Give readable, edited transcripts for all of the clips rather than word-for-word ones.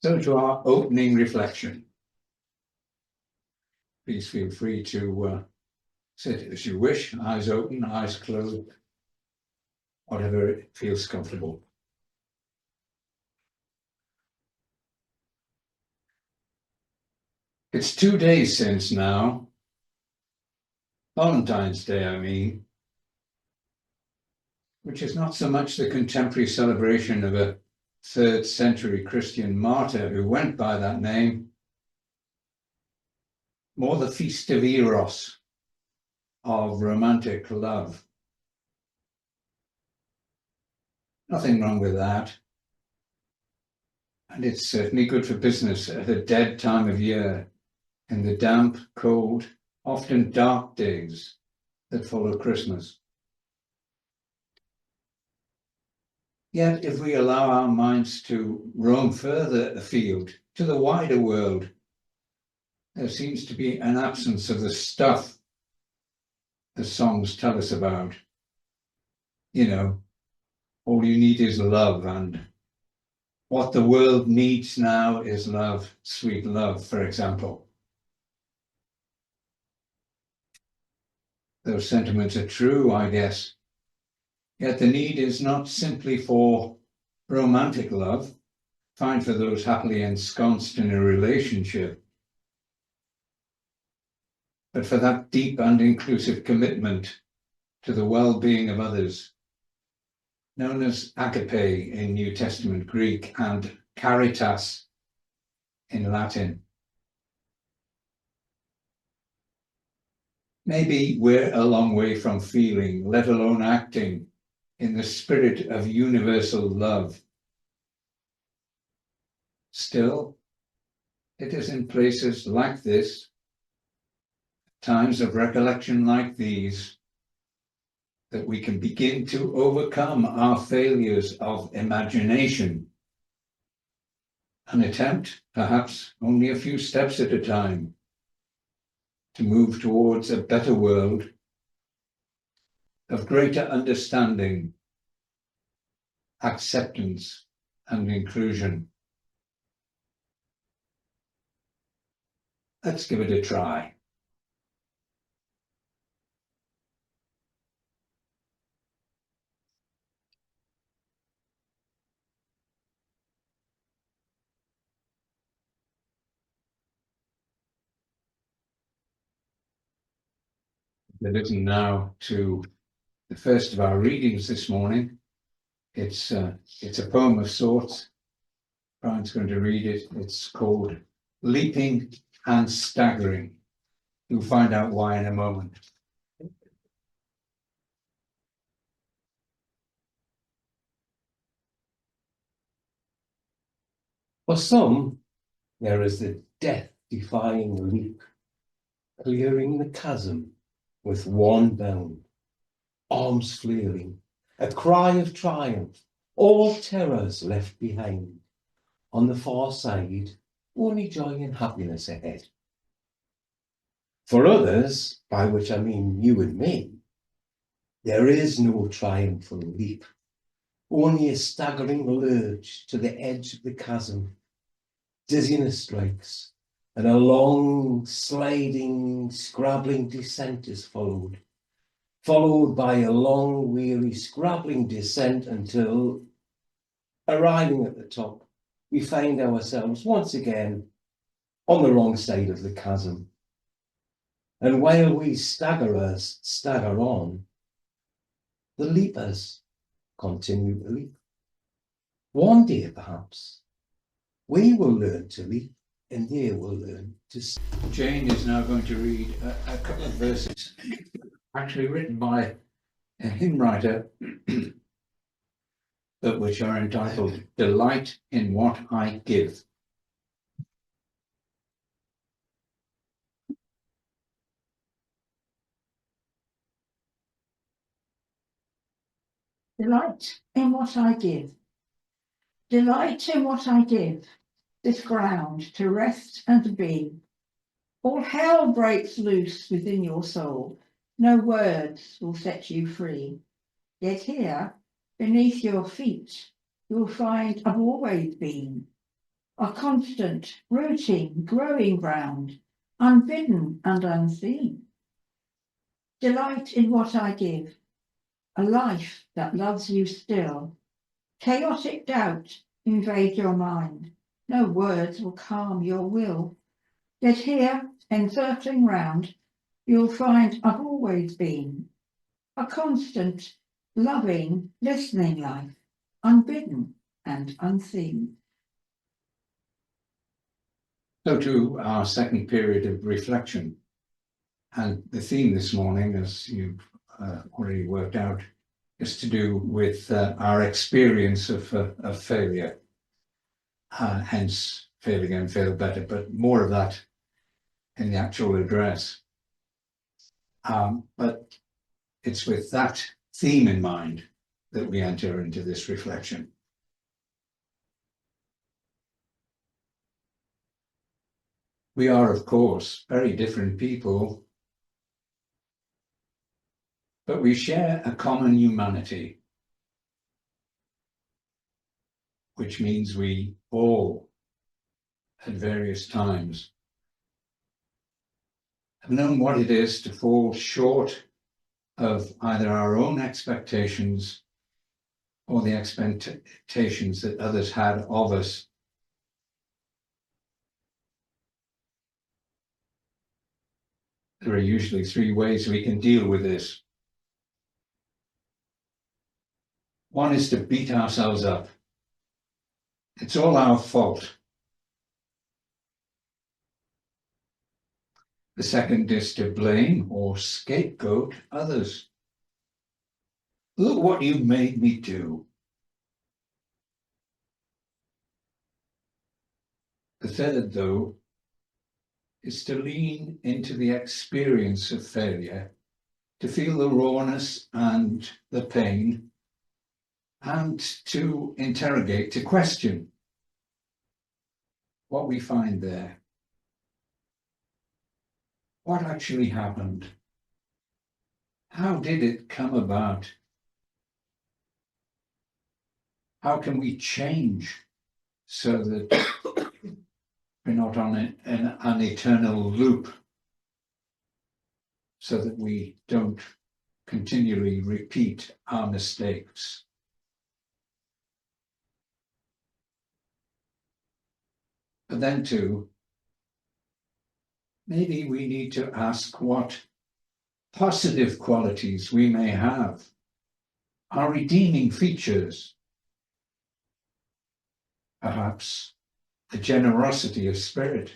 So to our opening reflection. Please feel free to sit as you wish, eyes open, eyes closed, whatever feels comfortable. It's 2 days since now, Valentine's Day, I mean, which is not so much the contemporary celebration of a 3rd century Christian martyr who went by that name, more the feast of Eros, of romantic love. Nothing wrong with that. And it's certainly good for business at a dead time of year, in the damp, cold, often dark days that follow Christmas. Yet, if we allow our minds to roam further afield to the wider world, there seems to be an absence of the stuff the songs tell us about. You know, all you need is love, and what the world needs now is love, sweet love, for example. Those sentiments are true, I guess. Yet the need is not simply for romantic love, fine for those happily ensconced in a relationship, but for that deep and inclusive commitment to the well-being of others, known as agape in New Testament Greek and caritas in Latin. Maybe we're a long way from feeling, let alone acting, in the spirit of universal love. Still, it is in places like this, times of recollection like these, that we can begin to overcome our failures of imagination and attempt, perhaps only a few steps at a time, to move towards a better world of greater understanding, acceptance, and inclusion. Let's give it a try. We're looking now to the first of our readings this morning. It's a poem of sorts. Brian's going to read it. It's called Leaping and Staggering. You'll find out why in a moment. For some, there is the death-defying leap, clearing the chasm with one bound, arms flailing, a cry of triumph, all terrors left behind. On the far side, only joy and happiness ahead. For others, by which I mean you and me, there is no triumphal leap, only a staggering lurch to the edge of the chasm. Dizziness strikes, and a long, sliding, scrabbling descent is followed by a long, weary, scrabbling descent until, arriving at the top, we find ourselves once again on the wrong side of the chasm. And while we stagger on, the leapers continue to leap. One day, perhaps, we will learn to leap and they will learn to stagger. Jane is now going to read a couple of verses, actually written by a hymn writer, but which are entitled Delight in What I Give. Delight in what I give. Delight in what I give, this ground to rest and be. All hell breaks loose within your soul, no words will set you free. Yet here, beneath your feet, you'll find I've always been. a constant, rooting, growing ground, unbidden and unseen. Delight in what I give, a life that loves you still. Chaotic doubt invade your mind, no words will calm your will. Yet here, encircling round, you'll find I've always been a constant, loving, listening life, unbidden and unseen. So to our second period of reflection. And the theme this morning, as you've already worked out, is to do with our experience of failure. Hence, fail again, fail better, but more of that in the actual address. But it's with that theme in mind that we enter into this reflection. We are, of course, very different people, but we share a common humanity, which means we all, at various times, have known what it is to fall short of either our own expectations or the expectations that others had of us. There are usually three ways we can deal with this. One is to beat ourselves up. It's all our fault. The second is to blame or scapegoat others. Look what you made me do. The third, though, is to lean into the experience of failure, to feel the rawness and the pain, and to interrogate, to question what we find there. What actually happened? How did it come about? How can we change so that we're not on an eternal loop, so that we don't continually repeat our mistakes? But then too, maybe we need to ask what positive qualities we may have, our redeeming features. Perhaps a generosity of spirit,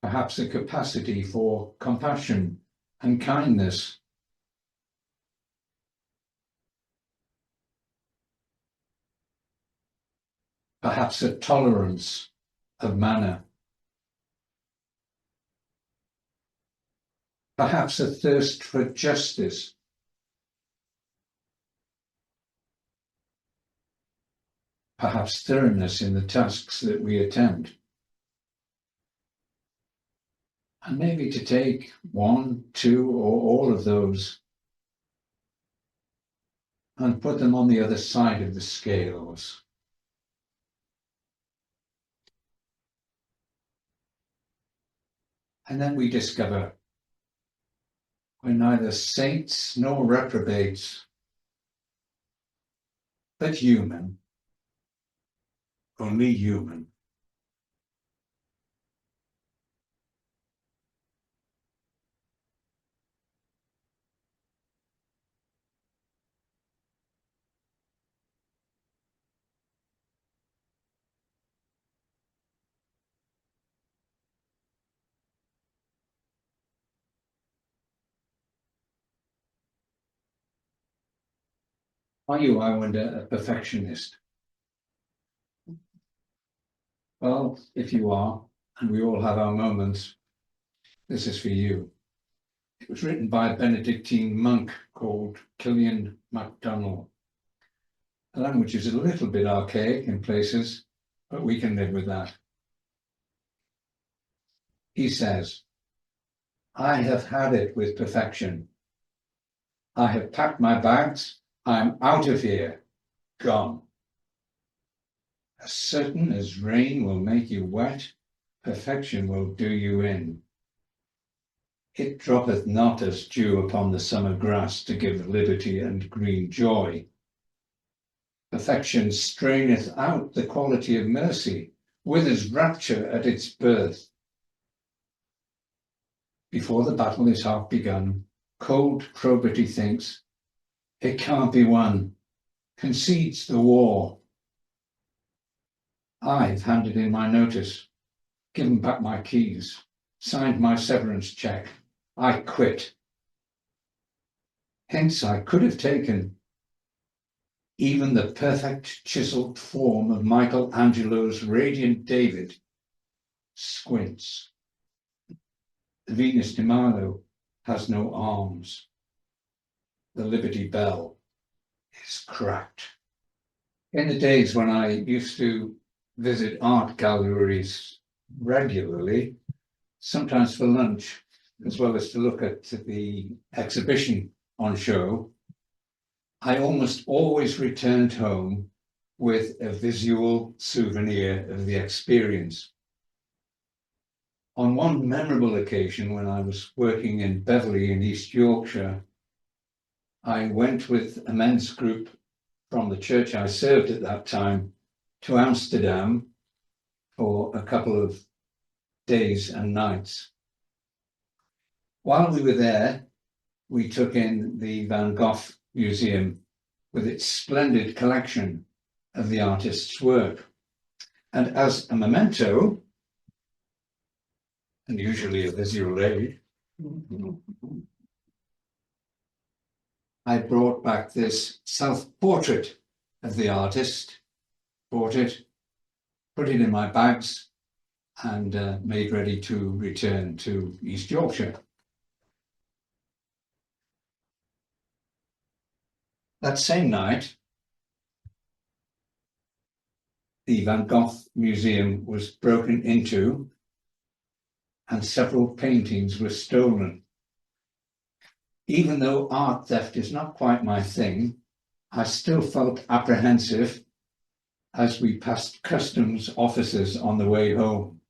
perhaps a capacity for compassion and kindness, perhaps a tolerance of manner, perhaps a thirst for justice, perhaps thoroughness in the tasks that we attempt. And maybe to take one, two, or all of those and put them on the other side of the scales. And then we discover we're neither saints nor reprobates, but human, only human. Are you, I wonder, a perfectionist? Well, if you are, and we all have our moments, this is for you. It was written by a Benedictine monk called Kilian McDonnell. The language is a little bit archaic in places, but we can live with that. He says, I have had it with perfection. I have packed my bags. I am out of here, gone. As certain as rain will make you wet, perfection will do you in. It droppeth not as dew upon the summer grass to give liberty and green joy. Perfection straineth out the quality of mercy, withers rapture at its birth. Before the battle is half begun, cold probity thinks, it can't be won, concedes the war. I've handed in my notice, given back my keys, signed my severance check. I quit. Hence I could have taken even the perfect chiseled form of Michelangelo's radiant David squints. The Venus de Milo has no arms. The Liberty Bell is cracked. In the days when I used to visit art galleries regularly, sometimes for lunch, as well as to look at the exhibition on show, I almost always returned home with a visual souvenir of the experience. On one memorable occasion, when I was working in Beverley in East Yorkshire, I went with a men's group from the church I served at that time to Amsterdam for a couple of days and nights. While we were there, we took in the Van Gogh Museum with its splendid collection of the artist's work. And as a memento, and usually a visual aid, I brought back this self-portrait of the artist, bought it, put it in my bags, and made ready to return to East Yorkshire. That same night, the Van Gogh Museum was broken into and several paintings were stolen. Even though art theft is not quite my thing, I still felt apprehensive as we passed customs officers on the way home.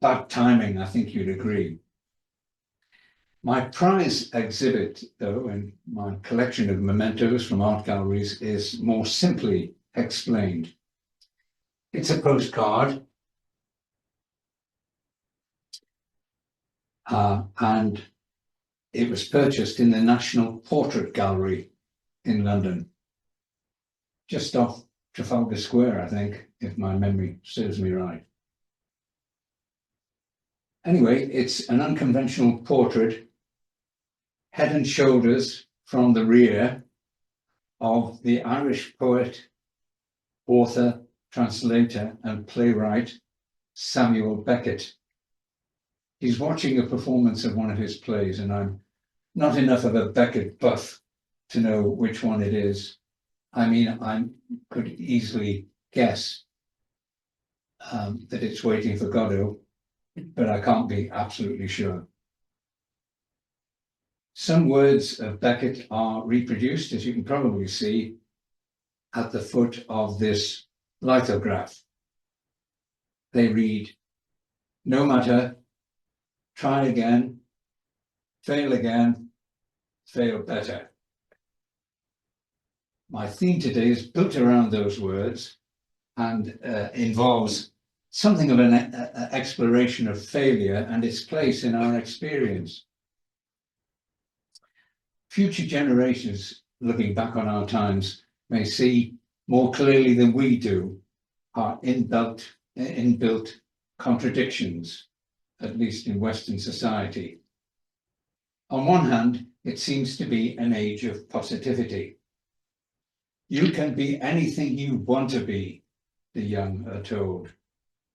Bad timing, I think you'd agree. My prize exhibit, though, and my collection of mementos from art galleries is more simply explained. It's a postcard, and it was purchased in the National Portrait Gallery in London, just off Trafalgar Square, I think, if my memory serves me right. Anyway, it's an unconventional portrait, head and shoulders from the rear, of the Irish poet, author, translator, and playwright Samuel Beckett. He's watching a performance of one of his plays, and I'm not enough of a Beckett buff to know which one it is. I mean, I could easily guess that it's Waiting for Godot, but I can't be absolutely sure. Some words of Beckett are reproduced, as you can probably see, at the foot of this lithograph. They read, "No matter, try again, fail better." My theme today is built around those words and involves something of an exploration of failure and its place in our experience. Future generations looking back on our times may see more clearly than we do our inbuilt contradictions, at least in Western society. On one hand, it seems to be an age of positivity. You can be anything you want to be, the young are told,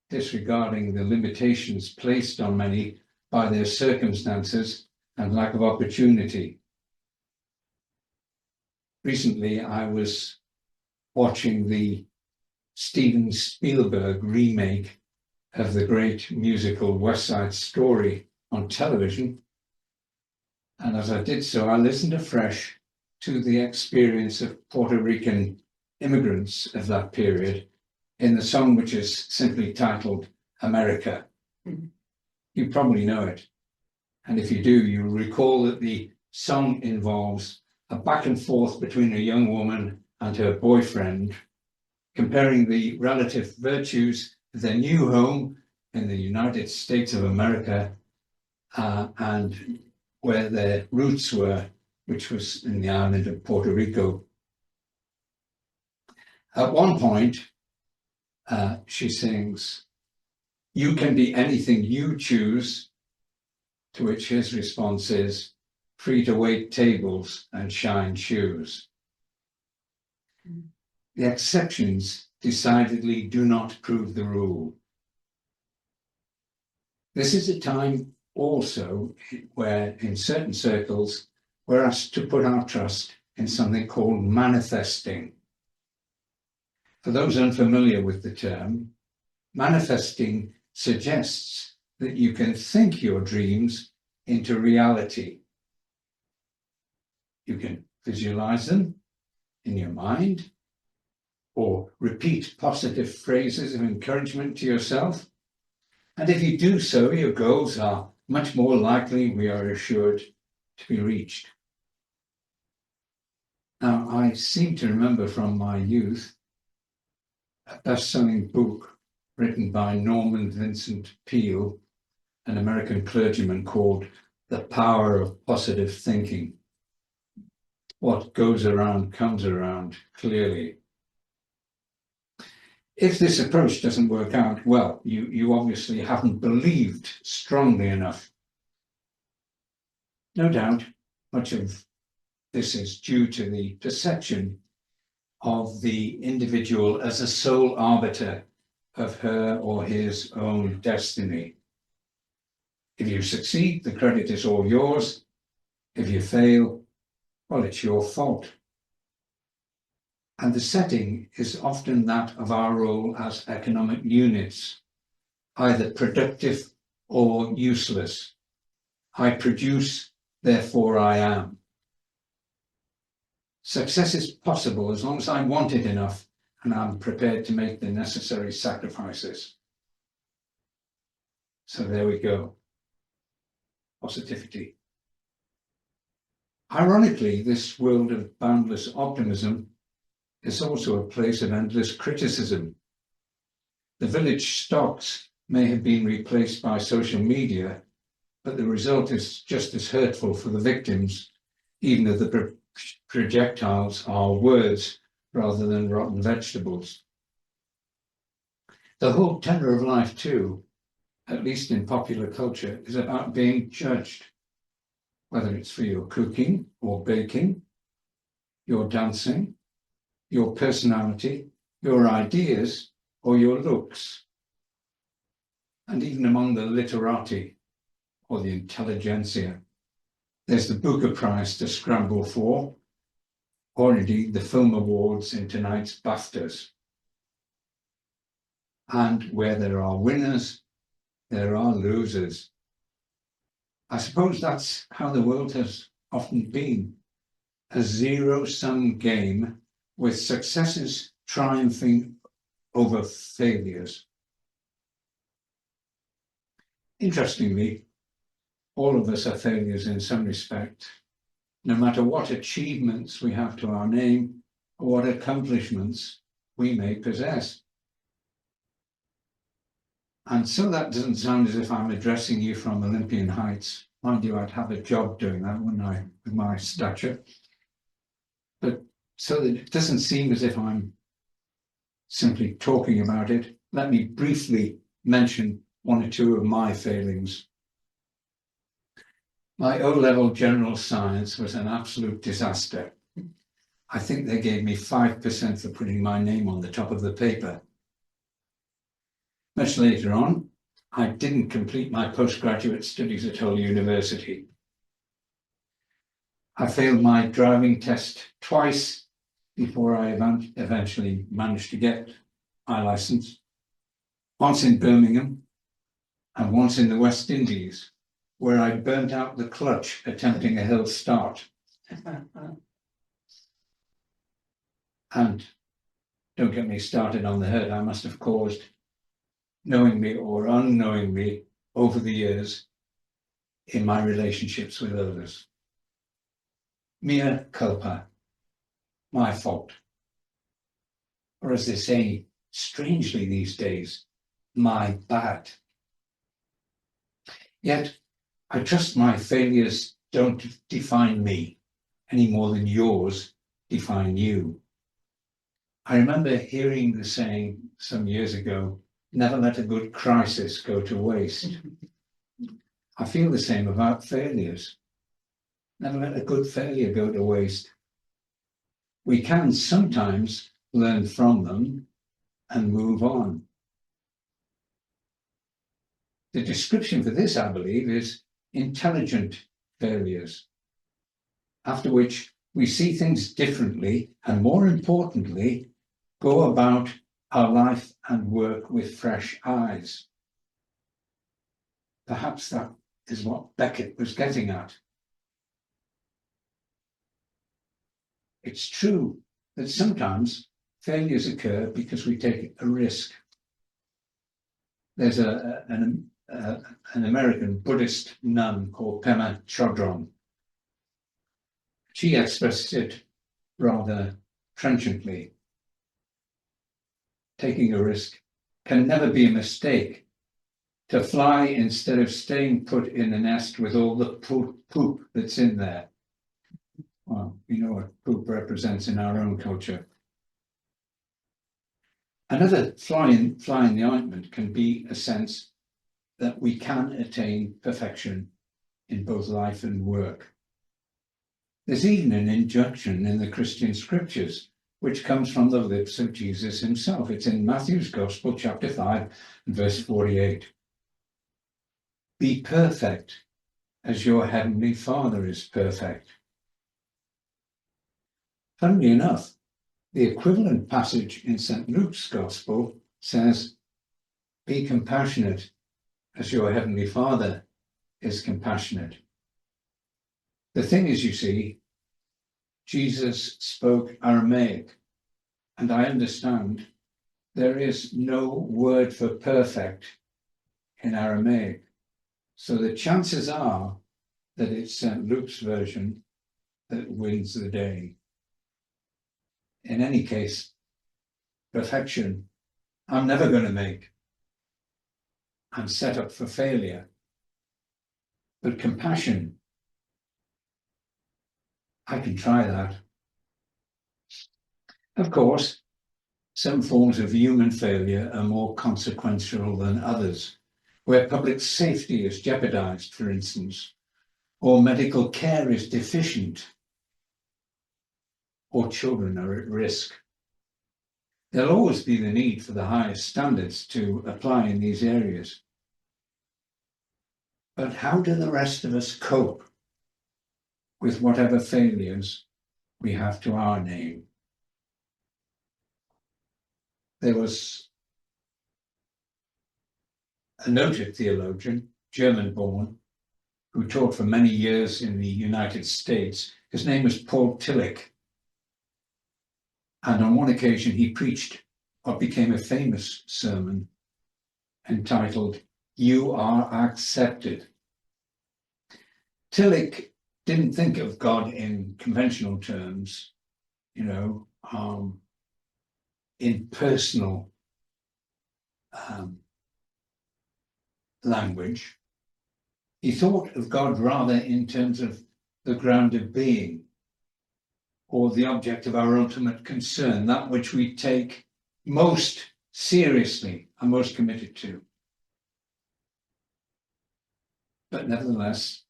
disregarding the limitations placed on many by their circumstances and lack of opportunity. Recently, I was watching the Steven Spielberg remake of the great musical West Side Story on television. And as I did so, I listened afresh to the experience of Puerto Rican immigrants of that period in the song which is simply titled America. You probably know it. And if you do, you'll recall that the song involves a back and forth between a young woman and her boyfriend, comparing the relative virtues of their new home in the United States of America and where their roots were, which was in the island of Puerto Rico. At one point, she sings, "You can be anything you choose," to which his response is, "Free to wait tables and shine shoes." The exceptions decidedly do not prove the rule. This is a time also where, in certain circles, we're asked to put our trust in something called manifesting. For those unfamiliar with the term, manifesting suggests that you can think your dreams into reality. You can visualize them in your mind, or repeat positive phrases of encouragement to yourself. And if you do so, your goals are much more likely, we are assured, to be reached. Now, I seem to remember from my youth a best-selling book written by Norman Vincent Peale, an American clergyman, called The Power of Positive Thinking. What goes around comes around, clearly. If this approach doesn't work out, well, you obviously haven't believed strongly enough. No doubt, much of this is due to the perception of the individual as a sole arbiter of her or his own destiny. If you succeed, the credit is all yours. If you fail, well, it's your fault. And the setting is often that of our role as economic units, either productive or useless. I produce, therefore I am. Success is possible as long as I want it enough and I'm prepared to make the necessary sacrifices. So there we go. Positivity. Ironically, this world of boundless optimism is also a place of endless criticism. The village stocks may have been replaced by social media, but the result is just as hurtful for the victims, even if the projectiles are words rather than rotten vegetables. The whole tenor of life, too, at least in popular culture, is about being judged, whether it's for your cooking or baking, your dancing, your personality, your ideas, or your looks. And even among the literati, or the intelligentsia, there's the Booker Prize to scramble for, or indeed the film awards in tonight's BAFTAs. And where there are winners, there are losers. I suppose that's how the world has often been, a zero-sum game with successes triumphing over failures. Interestingly, all of us are failures in some respect, no matter what achievements we have to our name or what accomplishments we may possess. And so that doesn't sound as if I'm addressing you from Olympian heights. Mind you, I'd have a job doing that, wouldn't I, with my stature? But so that it doesn't seem as if I'm simply talking about it, let me briefly mention one or two of my failings. My O-level general science was an absolute disaster. I think they gave me 5% for putting my name on the top of the paper. Much later on, I didn't complete my postgraduate studies at Hull University. I failed my driving test twice before I eventually managed to get my license. Once in Birmingham and once in the West Indies, where I burnt out the clutch attempting a hill start. And don't get me started on the hurt I must have caused, knowingly or unknowingly, over the years in my relationships with others. Mea culpa, my fault. Or as they say strangely these days, my bad. Yet I trust my failures don't define me any more than yours define you. I remember hearing the saying some years ago, never let a good crisis go to waste. I feel the same about failures. Never let a good failure go to waste. We can sometimes learn from them and move on. The description for this, I believe, is intelligent failures, after which we see things differently and, more importantly, go about our life and work with fresh eyes. Perhaps that is what Beckett was getting at. It's true that sometimes failures occur because we take a risk. There's an American Buddhist nun called Pema Chodron. She expressed it rather trenchantly. Taking a risk can never be a mistake. To fly instead of staying put in the nest with all the poop that's in there. Well, you know what poop represents in our own culture. Another fly in the ointment can be a sense that we can attain perfection in both life and work. There's even an injunction in the Christian scriptures, which comes from the lips of Jesus himself. It's in Matthew's Gospel, chapter 5, and verse 48. Be perfect as your heavenly Father is perfect. Funnily enough, the equivalent passage in St. Luke's Gospel says, be compassionate as your heavenly Father is compassionate. The thing is, you see, Jesus spoke Aramaic, and I understand there is no word for perfect in Aramaic. So the chances are that it's St. Luke's version that wins the day. In any case, perfection, I'm never going to make. I'm set up for failure. But compassion, I can try that. Of course, some forms of human failure are more consequential than others, where public safety is jeopardized, for instance, or medical care is deficient, or children are at risk. There'll always be the need for the highest standards to apply in these areas. But how do the rest of us cope with whatever failures we have to our name? There was a noted theologian, German-born, who taught for many years in the United States. His name was Paul Tillich. And on one occasion, he preached what became a famous sermon entitled, You Are Accepted. Tillich didn't think of God in conventional terms, in personal language. He thought of God rather in terms of the ground of being, or the object of our ultimate concern, that which we take most seriously and most committed to. But nevertheless,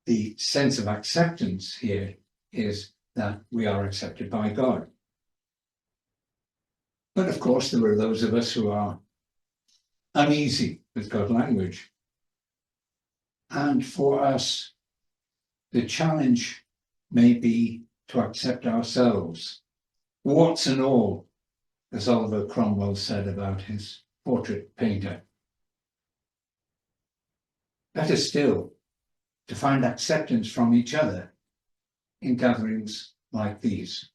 the sense of acceptance here is that we are accepted by God. But of course, there are those of us who are uneasy with God language. And for us, the challenge may be to accept ourselves, warts and all, as Oliver Cromwell said about his portrait painter. Better still, to find acceptance from each other in gatherings like these.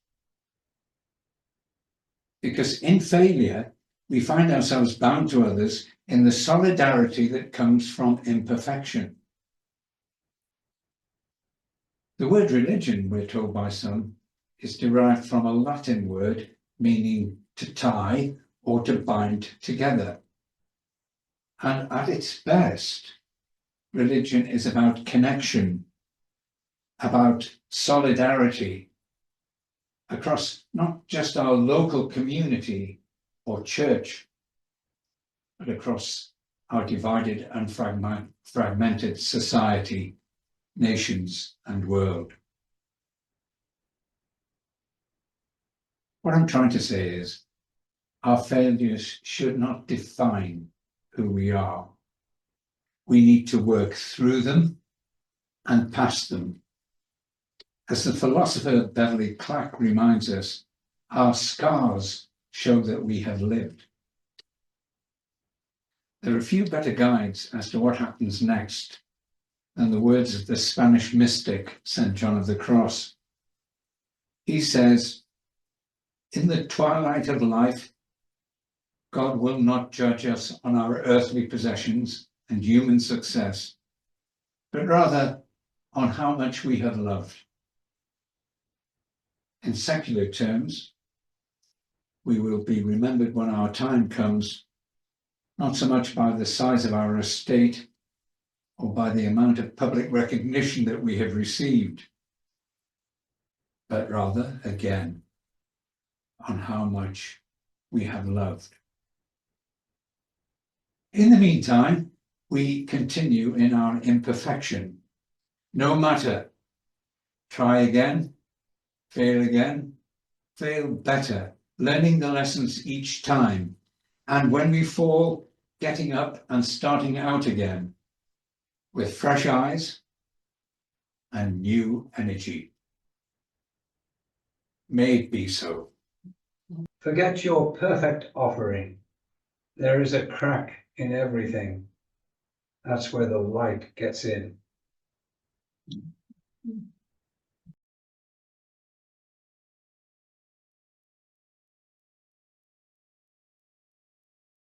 Because in failure, we find ourselves bound to others in the solidarity that comes from imperfection. The word religion, we're told by some, is derived from a Latin word meaning to tie or to bind together. And at its best, religion is about connection, about solidarity across not just our local community or church, but across our divided and fragmented society, nations, and world. What I'm trying to say is, our failures should not define who we are. We need to work through them and past them. As the philosopher Beverly Clack reminds us, our scars show that we have lived. There are few better guides as to what happens next than the words of the Spanish mystic St. John of the Cross. He says, "In the twilight of life, God will not judge us on our earthly possessions and human success, but rather on how much we have loved. In secular terms, we will be remembered when our time comes, not so much by the size of our estate or by the amount of public recognition that we have received, but rather, again, on how much we have loved." In the meantime, we continue in our imperfection. No matter, try again, fail better, learning the lessons each time. And when we fall, getting up and starting out again with fresh eyes and new energy. May it be so. Forget your perfect offering. There is a crack in everything. That's where the light gets in.